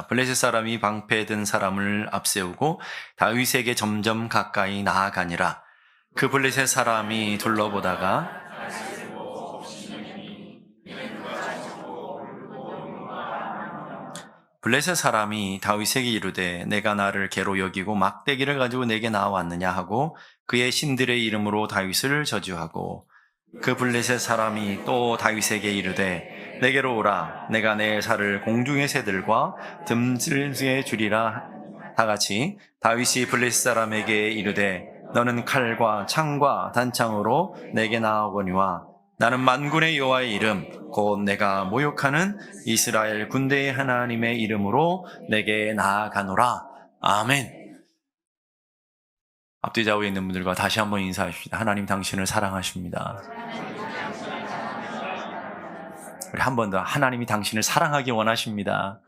블레셋 사람이 방패에 든 사람을 앞세우고 다윗에게 점점 가까이 나아가니라. 그 블레셋 사람이 둘러보다가 블레셋 사람이 다윗에게 이르되 내가 나를 개로 여기고 막대기를 가지고 내게 나왔느냐 하고 그의 신들의 이름으로 다윗을 저주하고 그 블레셋 사람이 또 다윗에게 이르되 내게로 오라 내가 내 살을 공중의 새들과 듬질에 주리라 다같이 다윗이 블레셋 사람에게 이르되 너는 칼과 창과 단창으로 내게 나아오거니와 나는 만군의 여호와의 이름 곧 내가 모욕하는 이스라엘 군대의 하나님의 이름으로 내게 나아가노라. 아멘. 앞뒤 좌우에 있는 분들과 다시 한번 인사합시다. 하나님 당신을 사랑하십니다. 우리 한 번 더 하나님이 당신을 사랑하기 원하십니다.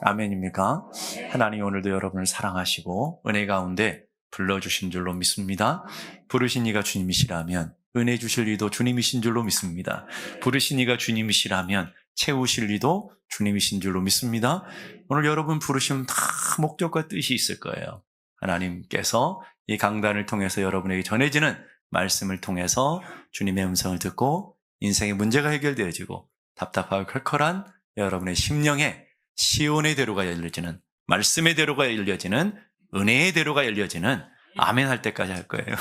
아멘입니까? 하나님 오늘도 여러분을 사랑하시고 은혜 가운데 불러주신 줄로 믿습니다. 부르신 이가 주님이시라면 은혜 주실 이도 주님이신 줄로 믿습니다. 부르신 이가 주님이시라면 채우실 이도 주님이신 줄로 믿습니다. 오늘 여러분 부르시면 다 목적과 뜻이 있을 거예요. 하나님께서 이 강단을 통해서 여러분에게 전해지는 말씀을 통해서 주님의 음성을 듣고 인생의 문제가 해결되어지고 답답하고 컬컬한 여러분의 심령에 시온의 대로가 열려지는, 말씀의 대로가 열려지는, 은혜의 대로가 열려지는 아멘 할 때까지 할 거예요.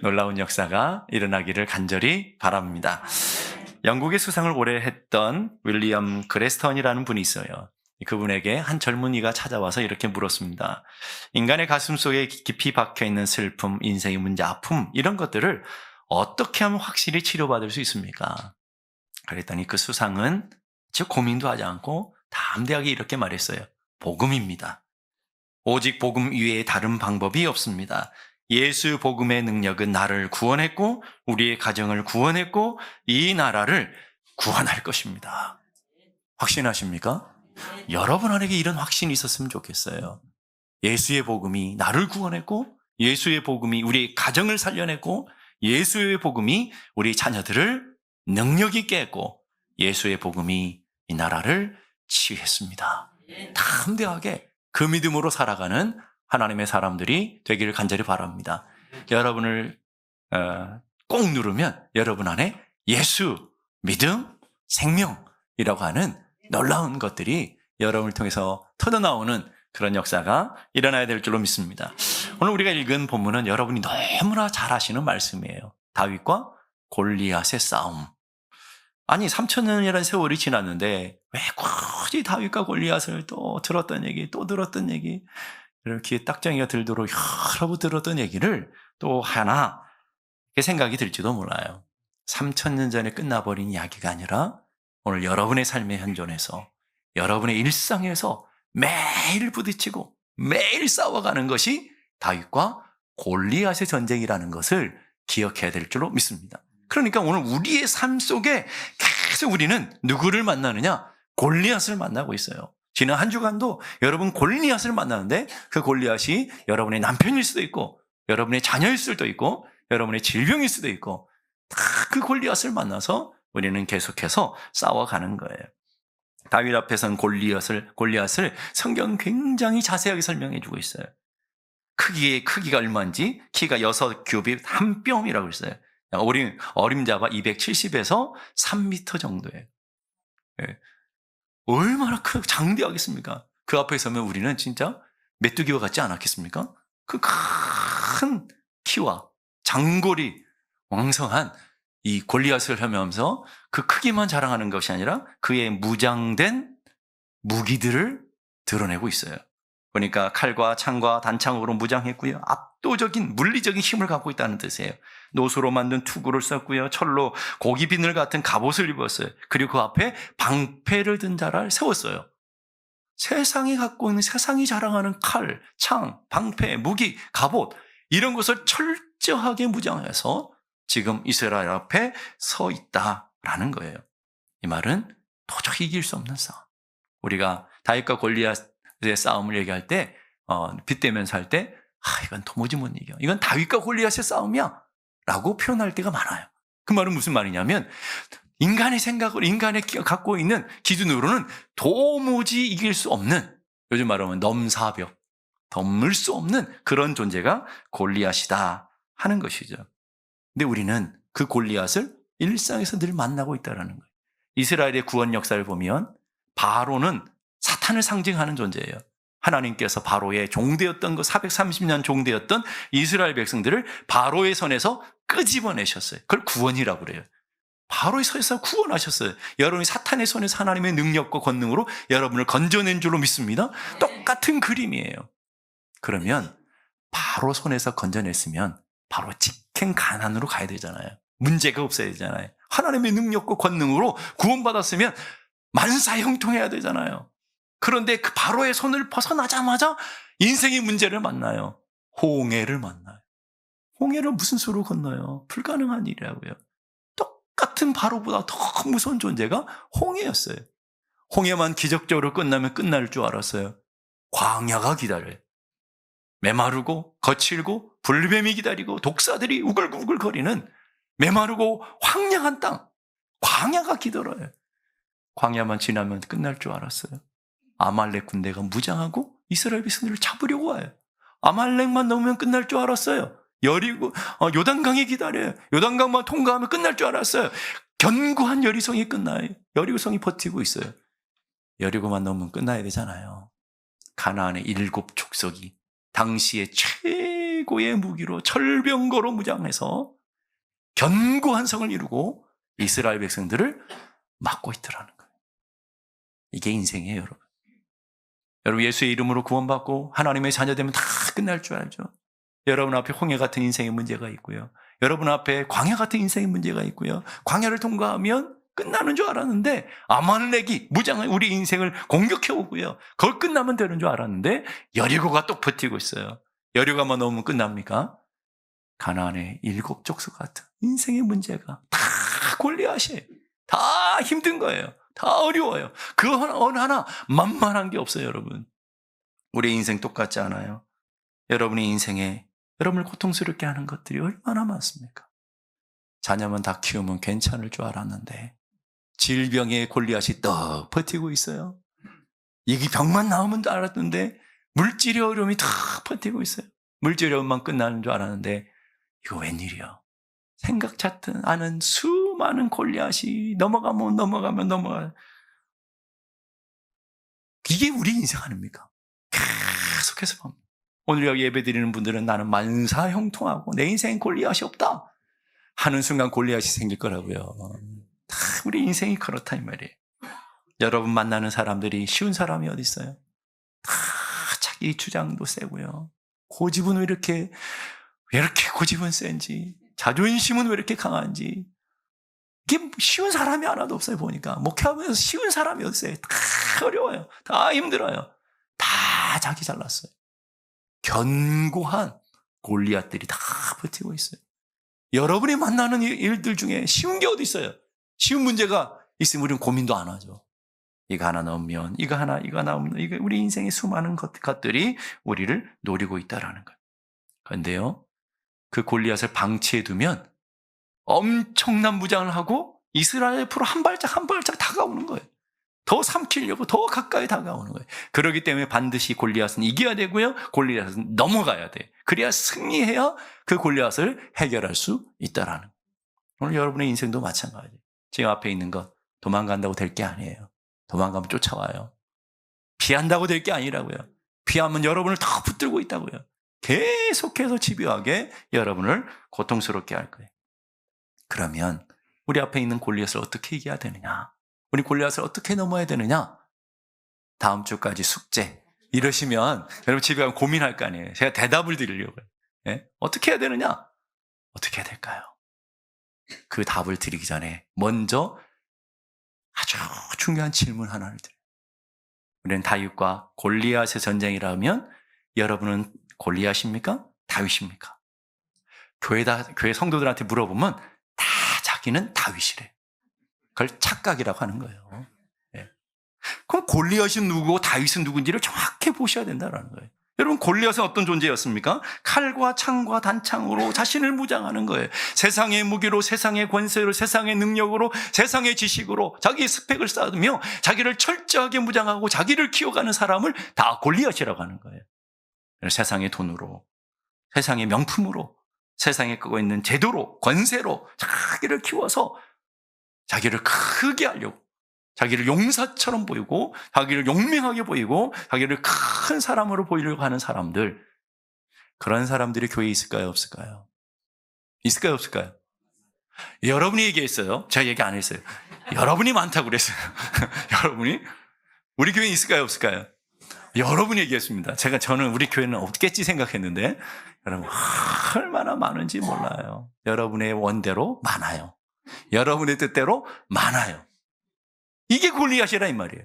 놀라운 역사가 일어나기를 간절히 바랍니다. 영국의 수상을 오래 했던 윌리엄 그레스턴이라는 분이 있어요. 그분에게 한 젊은이가 찾아와서 이렇게 물었습니다. 인간의 가슴 속에 깊이 박혀있는 슬픔, 인생의 문제, 아픔 이런 것들을 어떻게 하면 확실히 치료받을 수 있습니까? 그랬더니 그 수상은 즉 고민도 하지 않고 담대하게 이렇게 말했어요. 복음입니다. 오직 복음 이외에 다른 방법이 없습니다. 예수 복음의 능력은 나를 구원했고 우리의 가정을 구원했고 이 나라를 구원할 것입니다. 확신하십니까? 여러분 안에게 이런 확신이 있었으면 좋겠어요. 예수의 복음이 나를 구원했고 예수의 복음이 우리의 가정을 살려냈고 예수의 복음이 우리 자녀들을 능력 있게 했고 예수의 복음이 이 나라를 치유했습니다. 담대하게 그 믿음으로 살아가는 하나님의 사람들이 되기를 간절히 바랍니다. 여러분을 꼭 누르면 여러분 안에 예수, 믿음, 생명이라고 하는 놀라운 것들이 여러분을 통해서 터져나오는 그런 역사가 일어나야 될 줄로 믿습니다. 오늘 우리가 읽은 본문은 여러분이 너무나 잘 아시는 말씀이에요. 다윗과 골리앗의 싸움. 아니 3,000년이라는 세월이 지났는데 왜 굳이 다윗과 골리앗을 또 들었던 얘기, 또 들었던 얘기, 이렇게 딱정이가 들도록 여러 번 들었던 얘기를 또 하나 이렇게 생각이 들지도 몰라요. 3,000년 전에 끝나버린 이야기가 아니라 오늘 여러분의 삶의 현존에서 여러분의 일상에서 매일 부딪히고 매일 싸워가는 것이 다윗과 골리앗의 전쟁이라는 것을 기억해야 될 줄로 믿습니다. 그러니까 오늘 우리의 삶 속에 계속 우리는 누구를 만나느냐? 골리앗을 만나고 있어요. 지난 한 주간도 여러분 골리앗을 만나는데 그 골리앗이 여러분의 남편일 수도 있고 여러분의 자녀일 수도 있고 여러분의 질병일 수도 있고 다 그 골리앗을 만나서 우리는 계속해서 싸워가는 거예요. 다윗 앞에선 골리앗을 성경 굉장히 자세하게 설명해 주고 있어요. 크기가 얼마인지 키가 6규빗 한 뼘이라고 했어요. 어림잡아 270에서 3m 정도예요. 예. 얼마나 장대하겠습니까? 그 앞에 서면 우리는 진짜 메뚜기와 같지 않았겠습니까? 그 큰 키와 장골이 왕성한 이 골리앗을 하면서 그 크기만 자랑하는 것이 아니라 그의 무장된 무기들을 드러내고 있어요. 그러니까 칼과 창과 단창으로 무장했고요. 압도적인 물리적인 힘을 갖고 있다는 뜻이에요. 노수로 만든 투구를 썼고요. 철로 고기 비늘 같은 갑옷을 입었어요. 그리고 그 앞에 방패를 든 자를 세웠어요. 세상이 갖고 있는 세상이 자랑하는 칼, 창, 방패, 무기, 갑옷 이런 것을 철저하게 무장해서 지금 이스라엘 앞에 서 있다라는 거예요. 이 말은 도저히 이길 수 없는 싸움. 우리가 다윗과 골리앗의 싸움을 얘기할 때 빗대면서 할 때 이건 도무지 못 이겨. 이건 다윗과 골리앗의 싸움이야 라고 표현할 때가 많아요. 그 말은 무슨 말이냐면 인간의 생각으로, 인간의 갖고 있는 기준으로는 도무지 이길 수 없는, 요즘 말하면 넘사벽, 덤을 수 없는 그런 존재가 골리앗이다 하는 것이죠. 근데 우리는 그 골리앗을 일상에서 늘 만나고 있다는 거예요. 이스라엘의 구원 역사를 보면 바로는 사탄을 상징하는 존재예요. 하나님께서 바로의 종되었던 그 430년 종되었던 이스라엘 백성들을 바로의 손에서 끄집어내셨어요. 그걸 구원이라고 그래요. 바로의 손에서 구원하셨어요. 여러분이 사탄의 손에서 하나님의 능력과 권능으로 여러분을 건져낸 줄로 믿습니다. 똑같은 그림이에요. 그러면 바로 손에서 건져냈으면 바로 직행 가난으로 가야 되잖아요. 문제가 없어야 되잖아요. 하나님의 능력과 권능으로 구원받았으면 만사형통해야 되잖아요. 그런데 그 바로의 손을 벗어나자마자 인생의 문제를 만나요. 홍해를 만나요. 홍해를 무슨 수로 건너요? 불가능한 일이라고요. 똑같은 바로보다 더 무서운 존재가 홍해였어요. 홍해만 기적적으로 끝나면 끝날 줄 알았어요. 광야가 기다려요. 메마르고 거칠고 불뱀이 기다리고 독사들이 우글우글 거리는 메마르고 황량한 땅, 광야가 기다려요. 광야만 지나면 끝날 줄 알았어요. 아말렉 군대가 무장하고 이스라엘 백성들을 잡으려고 와요. 아말렉만 넘으면 끝날 줄 알았어요. 요단강이 기다려요. 요단강만 통과하면 끝날 줄 알았어요. 견고한 여리성이 끝나요. 여리고성이 버티고 있어요. 여리고만 넘으면 끝나야 되잖아요. 가나안의 7 족속이 당시의 최고의 무기로 철병거로 무장해서 견고한 성을 이루고 이스라엘 백성들을 막고 있더라는 거예요. 이게 인생이에요, 여러분. 여러분 예수의 이름으로 구원받고 하나님의 자녀되면 다 끝날 줄 알죠. 여러분 앞에 홍해 같은 인생의 문제가 있고요. 여러분 앞에 광야 같은 인생의 문제가 있고요. 광야를 통과하면 끝나는 줄 알았는데 아말렉이 무장한 우리 인생을 공격해 오고요. 그걸 끝나면 되는 줄 알았는데 여리고가 또 버티고 있어요. 여리고만 넘으면 끝납니까? 가나안의 7 족속 같은 인생의 문제가 다 골리앗이에요. 다 힘든 거예요. 다 어려워요. 그 어느 하나 만만한 게 없어요, 여러분. 우리 인생 똑같지 않아요? 여러분의 인생에 여러분을 고통스럽게 하는 것들이 얼마나 많습니까? 자녀만 다 키우면 괜찮을 줄 알았는데 질병의 골리앗이 떡 버티고 있어요. 이게 병만 나오면 알았는데 물질의 어려움이 다 버티고 있어요. 물질의 어려움만 끝나는 줄 알았는데 이거 웬일이야? 생각지 않은 수많은 골리앗이 넘어가면 이게 우리 인생 아닙니까? 계속해서 봅니다. 오늘 여기 예배 드리는 분들은 나는 만사형통하고 내 인생엔 골리앗이 없다 하는 순간 골리앗이 생길 거라고요. 다 우리 인생이 그렇다 이 말이에요. 여러분 만나는 사람들이 쉬운 사람이 어디 있어요? 다 자기 주장도 세고요. 고집은 왜 이렇게 고집은 센지, 자존심은 왜 이렇게 강한지. 이게 쉬운 사람이 하나도 없어요. 보니까 목회하면서 쉬운 사람이 없어요. 다 어려워요. 다 힘들어요. 다 자기 잘났어요. 견고한 골리앗들이 다 버티고 있어요. 여러분이 만나는 일들 중에 쉬운 게 어디 있어요? 쉬운 문제가 있으면 우리는 고민도 안 하죠. 이거 하나 넣으면 이거 나오면 이거 우리 인생의 수많은 것들이 우리를 노리고 있다라는 거예요. 그런데요, 그 골리앗을 방치해 두면 엄청난 무장을 하고 이스라엘 앞으로 한 발짝 다가오는 거예요. 더 삼키려고 더 가까이 다가오는 거예요. 그렇기 때문에 반드시 골리앗은 이겨야 되고요. 골리앗은 넘어가야 돼. 그래야 승리해야 그 골리앗을 해결할 수 있다라는 거예요. 오늘 여러분의 인생도 마찬가지예요. 지금 앞에 있는 것 도망간다고 될 게 아니에요. 도망가면 쫓아와요. 피한다고 될 게 아니라고요. 피하면 여러분을 더 붙들고 있다고요. 계속해서 집요하게 여러분을 고통스럽게 할 거예요. 그러면 우리 앞에 있는 골리앗을 어떻게 이겨야 되느냐? 우리 골리앗을 어떻게 넘어야 되느냐? 다음 주까지 숙제 이러시면 여러분 집에 가면 고민할 거 아니에요. 제가 대답을 드리려고요. 예? 어떻게 해야 되느냐? 어떻게 해야 될까요? 그 답을 드리기 전에 먼저 아주 중요한 질문 하나를 드려요. 우리는 다윗과 골리앗의 전쟁이라면 여러분은 골리앗입니까? 다윗입니까? 교회 성도들한테 물어보면 다 자기는 다윗이래. 그걸 착각이라고 하는 거예요. 네. 그럼 골리앗은 누구고 다윗은 누군지를 정확히 보셔야 된다는 거예요. 여러분, 골리앗은 어떤 존재였습니까? 칼과 창과 단창으로 자신을 무장하는 거예요. 세상의 무기로, 세상의 권세로, 세상의 능력으로, 세상의 지식으로 자기의 스펙을 쌓으며 자기를 철저하게 무장하고 자기를 키워가는 사람을 다 골리앗이라고 하는 거예요. 세상의 돈으로, 세상의 명품으로, 세상에 끄고 있는 제도로, 권세로 자기를 키워서 자기를 크게 하려고, 자기를 용사처럼 보이고, 자기를 용맹하게 보이고, 자기를 큰 사람으로 보이려고 하는 사람들, 그런 사람들이 교회에 있을까요, 없을까요? 있을까요, 없을까요? 여러분이 얘기했어요. 제가 얘기 안 했어요. 여러분이 많다고 그랬어요. 여러분이? 우리 교회에 있을까요, 없을까요? 여러분이 얘기했습니다. 저는 우리 교회는 없겠지 생각했는데, 여러분, 얼마나 많은지 몰라요. 여러분의 원대로 많아요. 여러분의 뜻대로 많아요. 이게 골리앗이라 이 말이에요.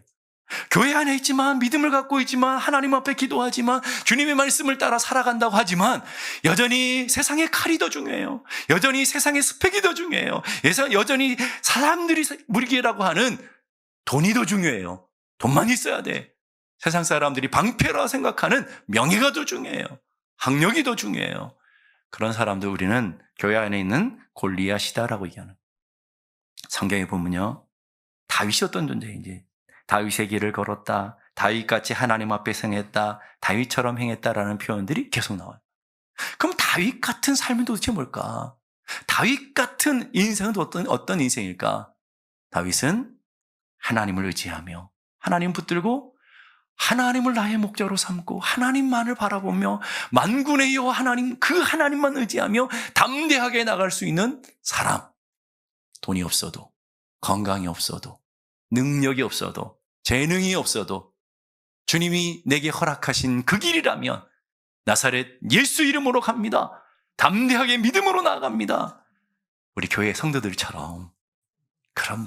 교회 안에 있지만, 믿음을 갖고 있지만, 하나님 앞에 기도하지만, 주님의 말씀을 따라 살아간다고 하지만, 여전히 세상의 칼이 더 중요해요. 여전히 세상의 스펙이 더 중요해요. 여전히 사람들이 무리기라고 하는 돈이 더 중요해요. 돈만 있어야 돼. 세상 사람들이 방패라 생각하는 명예가 더 중요해요. 학력이 더 중요해요. 그런 사람들 우리는 교회 안에 있는 골리앗이다라고 얘기하는 거예요. 성경에 보면요, 다윗이 어떤 존재인지, 다윗의 길을 걸었다, 다윗같이 하나님 앞에 행했다, 다윗처럼 행했다라는 표현들이 계속 나와요. 그럼 다윗 같은 삶은 도대체 뭘까? 다윗 같은 인생은 어떤 인생일까? 다윗은 하나님을 의지하며, 하나님 붙들고, 하나님을 나의 목자로 삼고 하나님만을 바라보며 만군의 여호와 하나님, 그 하나님만 의지하며 담대하게 나갈 수 있는 사람. 돈이 없어도, 건강이 없어도, 능력이 없어도, 재능이 없어도 주님이 내게 허락하신 그 길이라면 나사렛 예수 이름으로 갑니다. 담대하게 믿음으로 나아갑니다. 우리 교회 성도들처럼 그런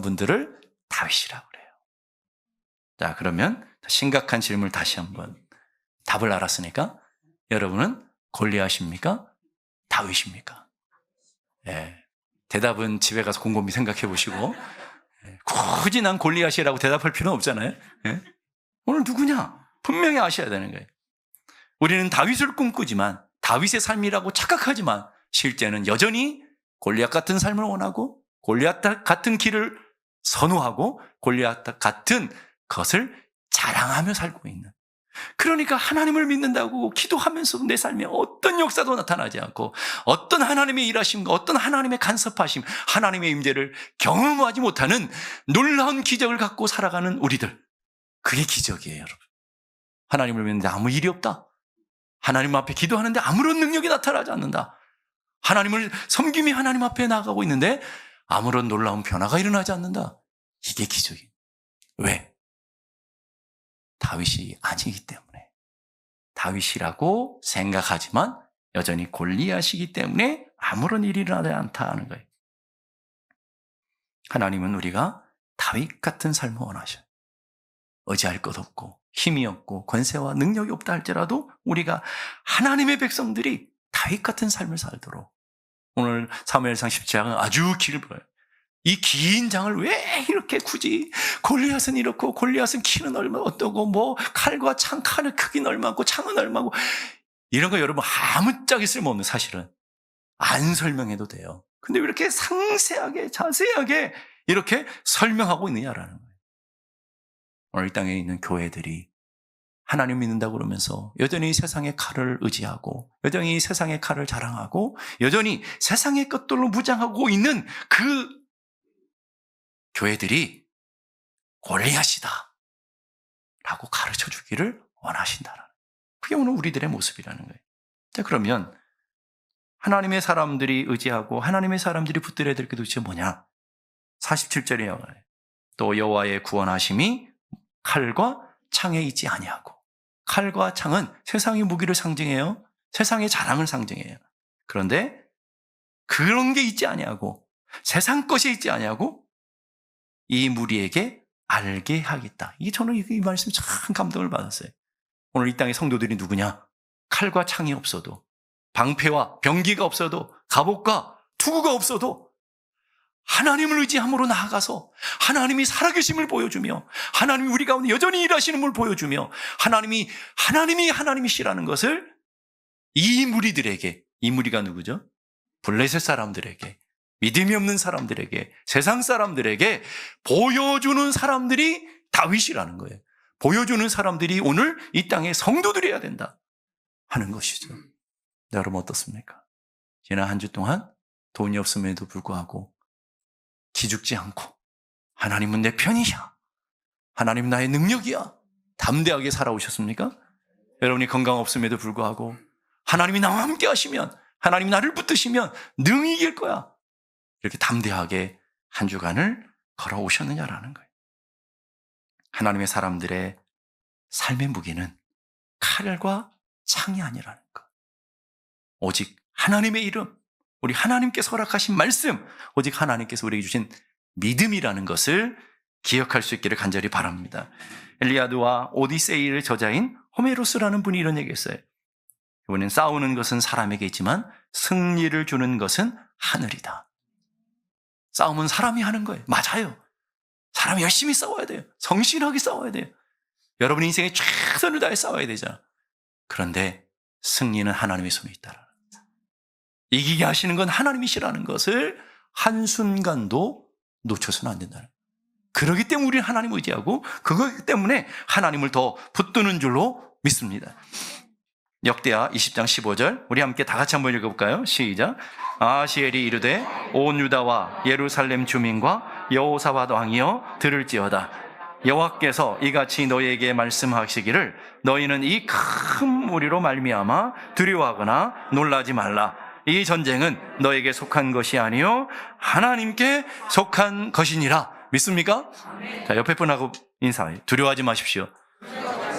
분들을 다윗이라고 그래요. 자, 그러면 심각한 질문을 다시 한번, 답을 알았으니까 여러분은 골리앗입니까? 다윗입니까? 예. 대답은 집에 가서 곰곰이 생각해 보시고, 굳이 난 골리앗이라고 대답할 필요는 없잖아요. 예? 오늘 누구냐? 분명히 아셔야 되는 거예요. 우리는 다윗을 꿈꾸지만, 다윗의 삶이라고 착각하지만 실제는 여전히 골리앗 같은 삶을 원하고, 골리앗 같은 길을 선호하고, 골리앗 같은 것을 자랑하며 살고 있는, 그러니까 하나님을 믿는다고 기도하면서도 내 삶에 어떤 역사도 나타나지 않고, 어떤 하나님의 일하심과 어떤 하나님의 간섭하심, 하나님의 임재를 경험하지 못하는 놀라운 기적을 갖고 살아가는 우리들, 그게 기적이에요, 여러분. 하나님을 믿는데 아무 일이 없다, 하나님 앞에 기도하는데 아무런 능력이 나타나지 않는다, 하나님을 섬김이 하나님 앞에 나가고 있는데 아무런 놀라운 변화가 일어나지 않는다, 이게 기적이에요. 왜? 다윗이 아니기 때문에. 다윗이라고 생각하지만 여전히 골리앗이기 때문에 아무런 일이 일어나지 않다는 거예요. 하나님은 우리가 다윗 같은 삶을 원하셔요. 의지할 것 없고 힘이 없고 권세와 능력이 없다 할지라도 우리가 하나님의 백성들이 다윗 같은 삶을 살도록, 오늘 사무엘상 17장은 아주 길어요. 이 긴 장을 왜 이렇게 굳이, 골리앗은 이렇고 골리앗은 키는 얼마 어떠고, 뭐 칼과 창, 칼의 크기는 얼마고 창은 얼마고, 이런 거 여러분 아무짝에 쓸모없는, 사실은 안 설명해도 돼요. 근데 왜 이렇게 상세하게 자세하게 이렇게 설명하고 있느냐라는 거예요. 오늘 이 땅에 있는 교회들이 하나님 믿는다고 그러면서 여전히 세상의 칼을 의지하고, 여전히 세상의 칼을 자랑하고, 여전히 세상의 것들로 무장하고 있는 그 교회들이 골리앗이다 라고 가르쳐 주기를 원하신다라는, 그게 오늘 우리들의 모습이라는 거예요. 자, 그러면 하나님의 사람들이 의지하고 하나님의 사람들이 붙들어야 될 게 도대체 뭐냐? 47절에 나와요. 또 여호와의 구원하심이 칼과 창에 있지 아니하고. 칼과 창은 세상의 무기를 상징해요. 세상의 자랑을 상징해요. 그런데 그런 게 있지 아니하고, 세상 것이 있지 아니하고, 이 무리에게 알게 하겠다. 이게 저는 이 말씀에 참 감동을 받았어요. 오늘 이 땅의 성도들이 누구냐? 칼과 창이 없어도, 방패와 병기가 없어도, 갑옷과 투구가 없어도 하나님을 의지함으로 나아가서 하나님이 살아계심을 보여주며 하나님이 우리 가운데 여전히 일하시는 걸 보여주며 하나님이시라는 것을 이 무리들에게, 이 무리가 누구죠? 블레셋 사람들에게, 믿음이 없는 사람들에게, 세상 사람들에게 보여주는 사람들이 다윗이라는 거예요. 보여주는 사람들이 오늘 이 땅의 성도들이어야 된다 하는 것이죠. 여러분 어떻습니까? 지난 한 주 동안 돈이 없음에도 불구하고 기죽지 않고 하나님은 내 편이야, 하나님 나의 능력이야, 담대하게 살아오셨습니까? 여러분이 건강 없음에도 불구하고 하나님이 나와 함께 하시면, 하나님이 나를 붙드시면 능히 이길 거야, 이렇게 담대하게 한 주간을 걸어오셨느냐라는 거예요. 하나님의 사람들의 삶의 무기는 칼과 창이 아니라는 것, 오직 하나님의 이름, 우리 하나님께서 허락하신 말씀, 오직 하나님께서 우리에게 주신 믿음이라는 것을 기억할 수 있기를 간절히 바랍니다. 엘리아드와 오디세이의 저자인 호메로스라는 분이 이런 얘기했어요. 이번엔 싸우는 것은 사람에게 있지만 승리를 주는 것은 하늘이다. 싸움은 사람이 하는 거예요. 맞아요. 사람이 열심히 싸워야 돼요. 성실하게 싸워야 돼요. 여러분 인생에 최선을 다해 싸워야 되잖아. 그런데 승리는 하나님의 손에 있다. 이기게 하시는 건 하나님이시라는 것을 한순간도 놓쳐서는 안 된다는 거예요. 그렇기 때문에 우리는 하나님을 의지하고 그렇기 때문에 하나님을 더 붙드는 줄로 믿습니다. 역대하 20장 15절 우리 함께 다 같이 한번 읽어볼까요? 시작. 아하시엘이 이르되 온 유다와 예루살렘 주민과 여호사밧 왕이여 들을지어다. 여호와께서 이같이 너희에게 말씀하시기를 너희는 이 큰 무리로 말미암아 두려워하거나 놀라지 말라. 이 전쟁은 너에게 속한 것이 아니요 하나님께 속한 것이니라. 믿습니까? 자, 옆에 분하고 인사해요. 두려워하지 마십시오.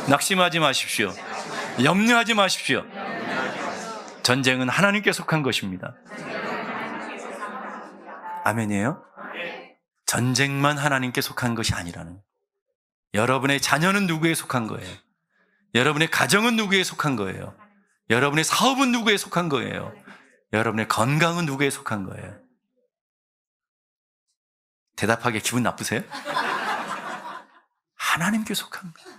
낙심하지 마십시오. 염려하지 마십시오. 전쟁은 하나님께 속한 것입니다. 아멘이에요? 전쟁만 하나님께 속한 것이 아니라는. 여러분의 자녀는 누구에 속한 거예요? 여러분의 가정은 누구에 속한 거예요? 여러분의 사업은 누구에 속한 거예요? 여러분의 건강은 누구에 속한 거예요? 대답하기에 기분 나쁘세요? 하나님께 속한 거예요.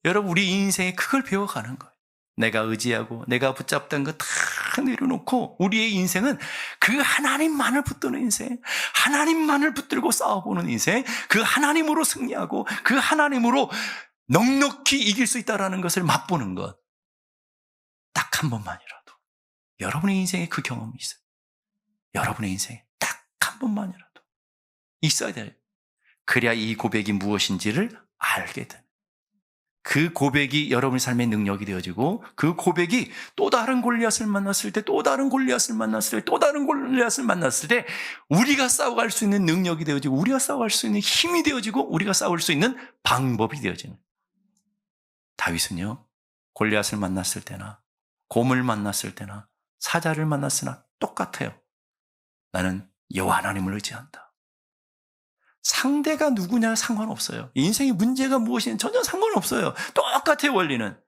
여러분 우리 인생에 그걸 배워가는 거예요. 내가 의지하고 내가 붙잡던 거 다 내려놓고 우리의 인생은 그 하나님만을 붙드는 인생, 하나님만을 붙들고 싸워보는 인생, 그 하나님으로 승리하고 그 하나님으로 넉넉히 이길 수 있다는 것을 맛보는 것. 딱 한 번만이라도 여러분의 인생에 그 경험이 있어요. 여러분의 인생에 딱 한 번만이라도 있어야 돼요. 그래야 이 고백이 무엇인지를 알게 되는. 그 고백이 여러분의 삶의 능력이 되어지고 그 고백이 또 다른 골리앗을 만났을 때, 또 다른 골리앗을 만났을 때, 또 다른 골리앗을 만났을 때 우리가 싸워갈 수 있는 능력이 되어지고 우리가 싸워갈 수 있는 힘이 되어지고 우리가 싸울 수 있는 방법이 되어지는. 다윗은요, 골리앗을 만났을 때나 곰을 만났을 때나 사자를 만났으나 똑같아요. 나는 여호와 하나님을 의지한다. 상대가 누구냐 상관없어요. 인생의 문제가 무엇이든 전혀 상관없어요. 똑같아요. 원리는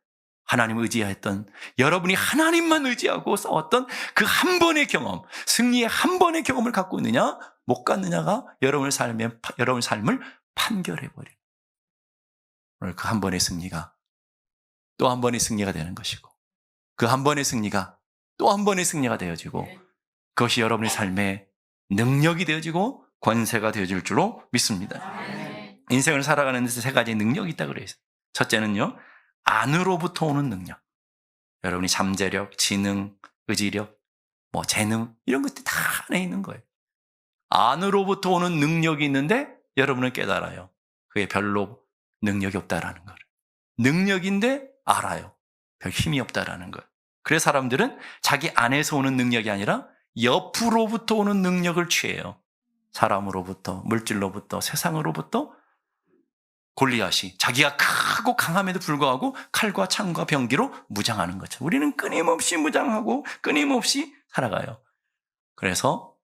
하나님을 의지했던, 여러분이 하나님만 의지하고 싸웠던 그 한 번의 경험, 승리의 한 번의 경험을 갖고 있느냐 못 갖느냐가 여러분의 삶을 판결해버려요. 오늘 그 한 번의 승리가 또 한 번의 승리가 되는 것이고, 그 한 번의 승리가 또 한 번의 승리가 되어지고, 그것이 여러분의 삶의 능력이 되어지고 권세가 되어질 줄로 믿습니다. 인생을 살아가는 데 세 가지 능력이 있다고 그래요. 첫째는요, 안으로부터 오는 능력. 여러분이 잠재력, 지능, 의지력, 재능 이런 것들이 다 안에 있는 거예요. 안으로부터 오는 능력이 있는데 여러분은 깨달아요. 그게 별로 능력이 없다라는 걸. 능력인데 알아요. 별 힘이 없다라는 걸. 그래서 사람들은 자기 안에서 오는 능력이 아니라 옆으로부터 오는 능력을 취해요. 사람으로부터, 물질로부터, 세상으로부터. 골리앗이 자기가 크고 강함에도 불구하고 칼과 창과 병기로 무장하는 거죠. 우리는 끊임없이 무장하고 끊임없이 살아가요. 그래서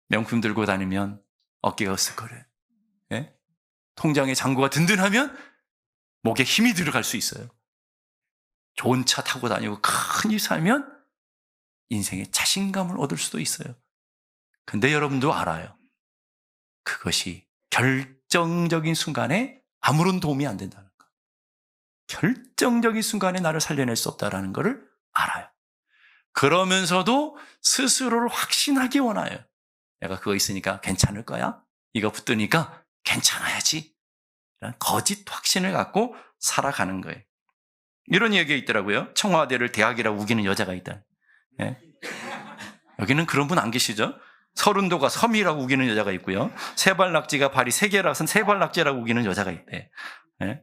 명품 들고 다니면 어깨가 으쓱거려요. 예? 통장에 잔고가 든든하면 목에 힘이 들어갈 수 있어요. 좋은 차 타고 다니고 큰 집 살면 인생에 자신감을 얻을 수도 있어요. 근데 여러분도 알아요. 그것이 결정적인 순간에 아무런 도움이 안 된다는 것. 결정적인 순간에 나를 살려낼 수 없다는 것을 알아요. 그러면서도 스스로를 확신하기 원해요. 내가 그거 있으니까 괜찮을 거야? 이거 붙으니까 괜찮아야지. 이런 거짓 확신을 갖고 살아가는 거예요. 이런 얘기가 있더라고요. 청와대를 대학이라고 우기는 여자가 있다. 예? 여기는 그런 분 안 계시죠? 서른도가 섬이라고 우기는 여자가 있고요. 세발낙지가 발이 3개라서 세발낙지라고 우기는 여자가 있대. 예?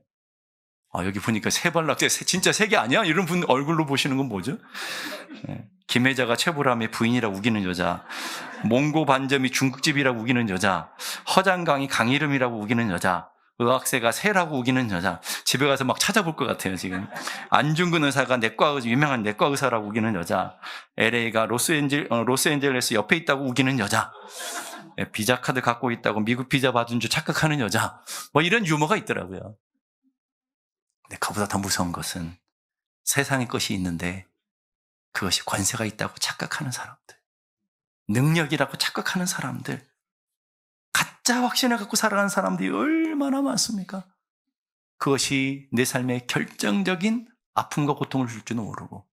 여기 보니까 세발낙지 진짜 3개 아니야? 이런 분 얼굴로 보시는 건 뭐죠? 예. 김혜자가 최보람의 부인이라고 우기는 여자, 몽고 반점이 중국집이라고 우기는 여자, 허장강이 강이름이라고 우기는 여자, 의학세가 새라고 우기는 여자. 집에 가서 막 찾아볼 것 같아요, 지금. 안중근 의사가 유명한 내과 의사라고 우기는 여자. LA가 로스앤젤레스 옆에 있다고 우기는 여자. 비자 카드 갖고 있다고 미국 비자 받은 줄 착각하는 여자. 뭐 이런 유머가 있더라고요. 근데 그보다 더 무서운 것은 세상의 것이 있는데 그것이 권세가 있다고 착각하는 사람들. 능력이라고 착각하는 사람들. 가짜 확신을 갖고 살아가는 사람들이 얼마나 많습니까? 그것이 내 삶에 결정적인 아픔과 고통을 줄 줄은 모르고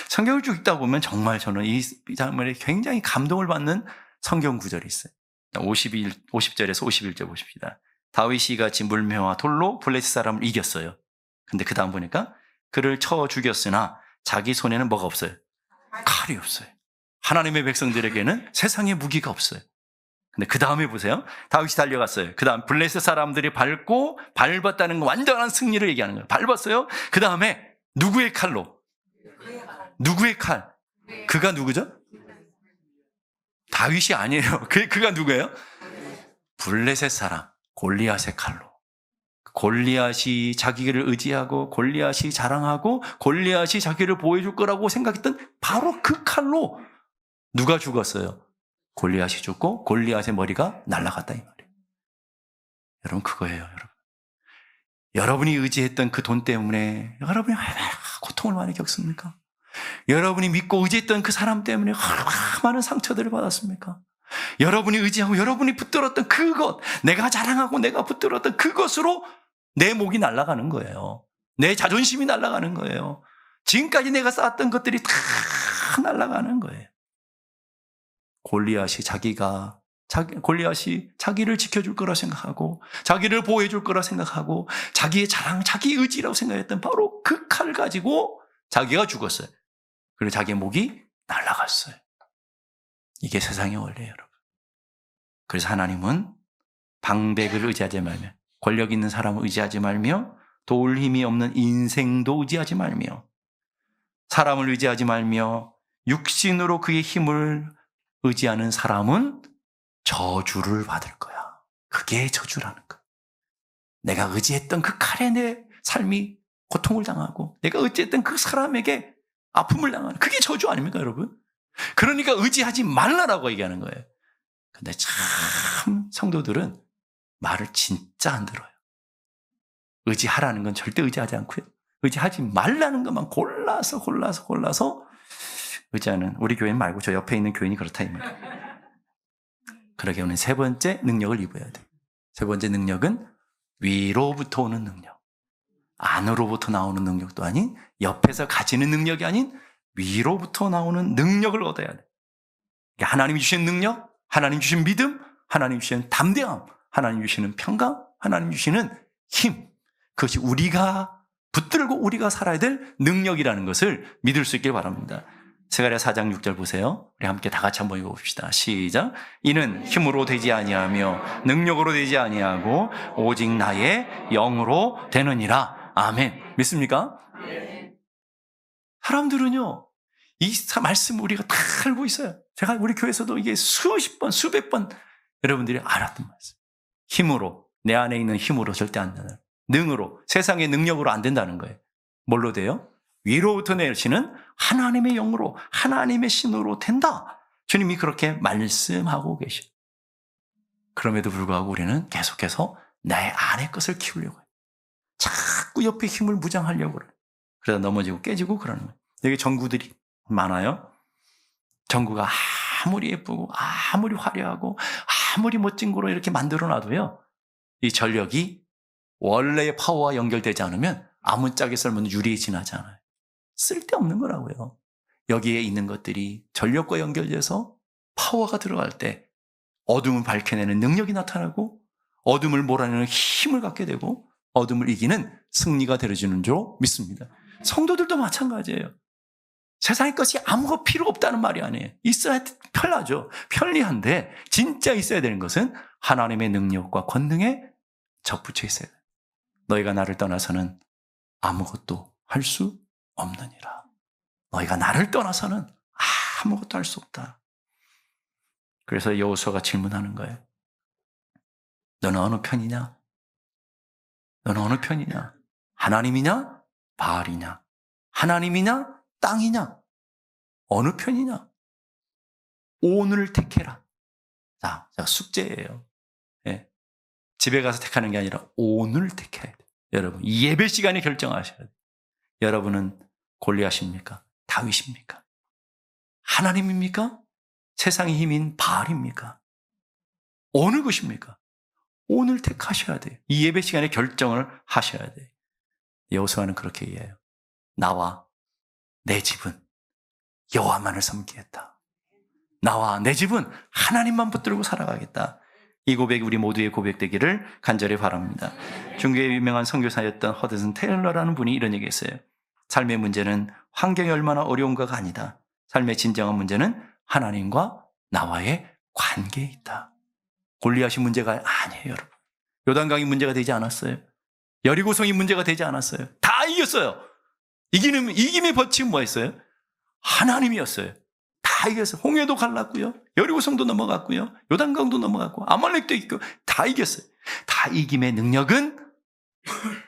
성경을 쭉 읽다 보면 정말 저는 이 장면에 굉장히 감동을 받는 성경 구절이 있어요. 50절에서 51절 보십시다. 다윗이 같이 물매와 돌로 블레셋 사람을 이겼어요. 근데 그 다음 보니까 그를 쳐 죽였으나 자기 손에는 뭐가 없어요? 칼이 없어요. 하나님의 백성들에게는 세상에 무기가 없어요. 근데 그 다음에 보세요. 다윗이 달려갔어요. 그 다음 블레셋 사람들이 밟았다는 거 완전한 승리를 얘기하는 거예요. 밟았어요. 그 다음에 누구의 칼로? 누구의 칼? 그가 누구죠? 다윗이 아니에요. 그가 누구예요? 블레셋 사람 골리앗의 칼로. 골리앗이 자기를 의지하고 골리앗이 자랑하고 골리앗이 자기를 보여줄 거라고 생각했던 바로 그 칼로 누가 죽었어요? 골리앗이 죽고 골리앗의 머리가 날아갔다 이 말이에요. 여러분 그거예요. 여러분이 의지했던 그 돈 때문에 여러분이 고통을 많이 겪습니까? 여러분이 믿고 의지했던 그 사람 때문에 많은 상처들을 받았습니까? 여러분이 의지하고 여러분이 붙들었던 그것, 내가 자랑하고 내가 붙들었던 그것으로 내 목이 날아가는 거예요. 내 자존심이 날아가는 거예요. 지금까지 내가 쌓았던 것들이 다 날아가는 거예요. 골리앗이 자기를 지켜줄 거라 생각하고 자기를 보호해줄 거라 생각하고 자기의 자랑, 자기 의지라고 생각했던 바로 그 칼을 가지고 자기가 죽었어요. 그리고 자기의 목이 날아갔어요. 이게 세상의 원리예요, 여러분. 그래서 하나님은 방백을 의지하지 말며 권력 있는 사람을 의지하지 말며 도울 힘이 없는 인생도 의지하지 말며 사람을 의지하지 말며 육신으로 그의 힘을 의지하는 사람은 저주를 받을 거야. 그게 저주라는 거야. 내가 의지했던 그 칼에 내 삶이 고통을 당하고 내가 의지했던 그 사람에게 아픔을 당하는 그게 저주 아닙니까, 여러분? 그러니까 의지하지 말라라고 얘기하는 거예요. 근데 참 성도들은 말을 진짜 안 들어요. 의지하라는 건 절대 의지하지 않고요. 의지하지 말라는 것만 골라서 의지하는 우리 교인 말고 저 옆에 있는 교인이 그렇다 이 말이에요. 그러게 오늘 세 번째 능력을 입어야 돼요. 세 번째 능력은 위로부터 오는 능력. 안으로부터 나오는 능력도 아닌 옆에서 가지는 능력이 아닌 위로부터 나오는 능력을 얻어야 돼요. 하나님이 주신 능력, 하나님 주신 믿음, 하나님 주신 담대함, 하나님 주시는 평강, 하나님 주시는 힘. 그것이 우리가 붙들고 우리가 살아야 될 능력이라는 것을 믿을 수 있길 바랍니다. 스가랴 4장 6절 보세요. 우리 함께 다 같이 한번 읽어봅시다. 시작. 이는 힘으로 되지 아니하며 능력으로 되지 아니하고 오직 나의 영으로 되느니라. 아멘. 믿습니까? 사람들은요, 이 말씀을 우리가 다 알고 있어요. 제가 우리 교회에서도 이게 수십 번, 수백 번 여러분들이 알았던 말씀. 힘으로, 내 안에 있는 힘으로 절대 안 되는. 능으로, 세상의 능력으로 안 된다는 거예요. 뭘로 돼요? 위로부터 내시는 하나님의 영으로, 하나님의 신으로 된다. 주님이 그렇게 말씀하고 계셔. 그럼에도 불구하고 우리는 계속해서 나의 안의 것을 키우려고 해요. 자꾸 옆에 힘을 무장하려고 그래요. 그러다 넘어지고 깨지고 그러는 거예요. 여기 전구들이 많아요. 전구가 아무리 예쁘고 아무리 화려하고 아무리 멋진 거로 이렇게 만들어 놔도요, 이 전력이 원래의 파워와 연결되지 않으면 아무짝에 썰면 유리에 지나지 않아요. 쓸데없는 거라고요. 여기에 있는 것들이 전력과 연결돼서 파워가 들어갈 때 어둠을 밝혀내는 능력이 나타나고 어둠을 몰아내는 힘을 갖게 되고 어둠을 이기는 승리가 되어지는 줄 믿습니다. 성도들도 마찬가지예요. 세상의 것이 아무것도 필요 없다는 말이 아니에요. 있어야 편하죠. 편리한데 진짜 있어야 되는 것은 하나님의 능력과 권능에 접붙여 있어야 돼요. 너희가 나를 떠나서는 아무것도 할 수 없느니라. 너희가 나를 떠나서는 아무것도 할 수 없다. 그래서 여호수아가 질문하는 거예요. 너는 어느 편이냐? 너는 어느 편이냐? 하나님이냐? 바알이냐? 하나님이냐? 땅이냐? 어느 편이냐? 오늘 택해라. 자, 숙제예요. 예. 집에 가서 택하는 게 아니라 오늘 택해야 돼요. 여러분, 예배 시간에 결정하셔야 돼요. 여러분은 골리앗입니까? 다윗입니까? 하나님입니까? 세상의 힘인 바알입니까? 어느 것입니까? 오늘 택하셔야 돼요. 이 예배 시간에 결정을 하셔야 돼요. 여호수아는 그렇게 이해해요. 나와 내 집은 여호와만을 섬기겠다. 나와 내 집은 하나님만 붙들고 살아가겠다. 이 고백이 우리 모두의 고백되기를 간절히 바랍니다. 중국의 유명한 선교사였던 허드슨 테일러라는 분이 이런 얘기했어요. 삶의 문제는 환경이 얼마나 어려운가가 아니다. 삶의 진정한 문제는 하나님과 나와의 관계에 있다. 골리앗이 문제가 아니에요, 여러분. 요단강이 문제가 되지 않았어요. 여리고성이 문제가 되지 않았어요. 다 이겼어요. 이김의 법칙은 뭐였어요? 하나님이었어요. 다 이겼어요. 홍해도 갈랐고요. 여리고성도 넘어갔고요. 요단강도 넘어갔고 아말렉도 있고 다 이겼어요. 다 이김의 능력은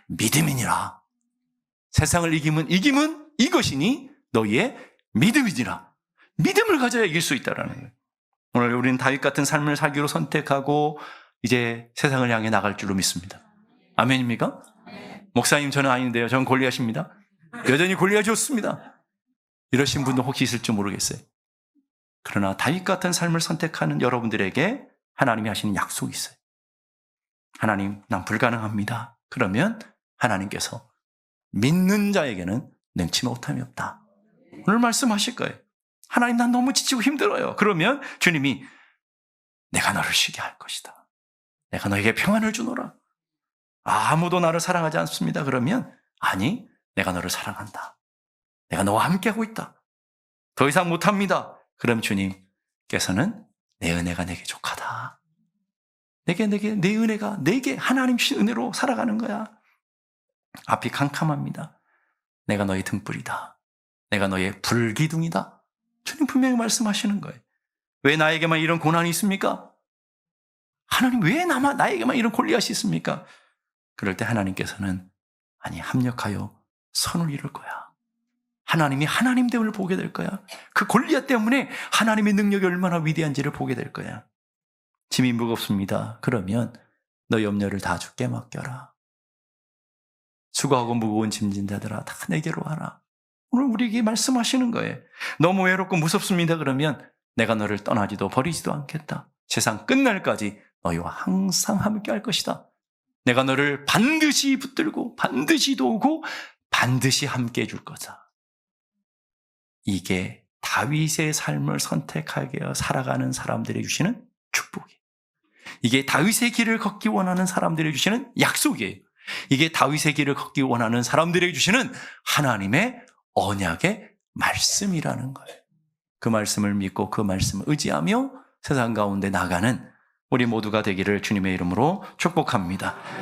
믿음이니라. 세상을 이김은 이것이니 너희의 믿음이니라. 믿음을 가져야 이길 수 있다라는 거예요. 오늘 우리는 다윗 같은 삶을 살기로 선택하고 이제 세상을 향해 나갈 줄로 믿습니다. 아멘입니까? 목사님 저는 아닌데요. 저는 골리앗입니다. 여전히 골리앗이 좋습니다. 이러신 분도 혹시 있을지 모르겠어요. 그러나 다윗 같은 삶을 선택하는 여러분들에게 하나님이 하시는 약속이 있어요. 하나님, 난 불가능합니다. 그러면 하나님께서 믿는 자에게는 능치 못함이 없다. 오늘 말씀하실 거예요. 하나님, 난 너무 지치고 힘들어요. 그러면 주님이 내가 너를 쉬게 할 것이다. 내가 너에게 평안을 주노라. 아무도 나를 사랑하지 않습니다. 그러면 아니, 내가 너를 사랑한다. 내가 너와 함께하고 있다. 더 이상 못합니다. 그럼 주님께서는 내 은혜가 내게 족하다. 내 은혜가 내게 하나님 주신 은혜로 살아가는 거야. 앞이 캄캄합니다. 내가 너의 등불이다. 내가 너의 불기둥이다. 주님 분명히 말씀하시는 거예요. 왜 나에게만 이런 고난이 있습니까? 하나님 왜 나에게만 이런 골리앗이 있습니까? 그럴 때 하나님께서는 아니 합력하여 선을 이룰 거야. 하나님이 하나님됨을 보게 될 거야. 그 골리앗 때문에 하나님의 능력이 얼마나 위대한지를 보게 될 거야. 짐이 무겁습니다. 그러면 너 염려를 다 주께 맡겨라. 수고하고 무거운 짐진 자들아 다 내게로 와라. 오늘 우리에게 말씀하시는 거예요. 너무 외롭고 무섭습니다. 그러면 내가 너를 떠나지도 버리지도 않겠다. 세상 끝날까지 너희와 항상 함께 할 것이다. 내가 너를 반드시 붙들고 반드시 도우고 반드시 함께 해줄 거다. 이게 다윗의 삶을 선택하게 살아가는 사람들에게 주시는 축복이에요. 이게 다윗의 길을 걷기 원하는 사람들에게 주시는 약속이에요. 이게 다윗의 길을 걷기 원하는 사람들에게 주시는 하나님의 언약의 말씀이라는 거예요. 그 말씀을 믿고 그 말씀을 의지하며 세상 가운데 나가는 우리 모두가 되기를 주님의 이름으로 축복합니다.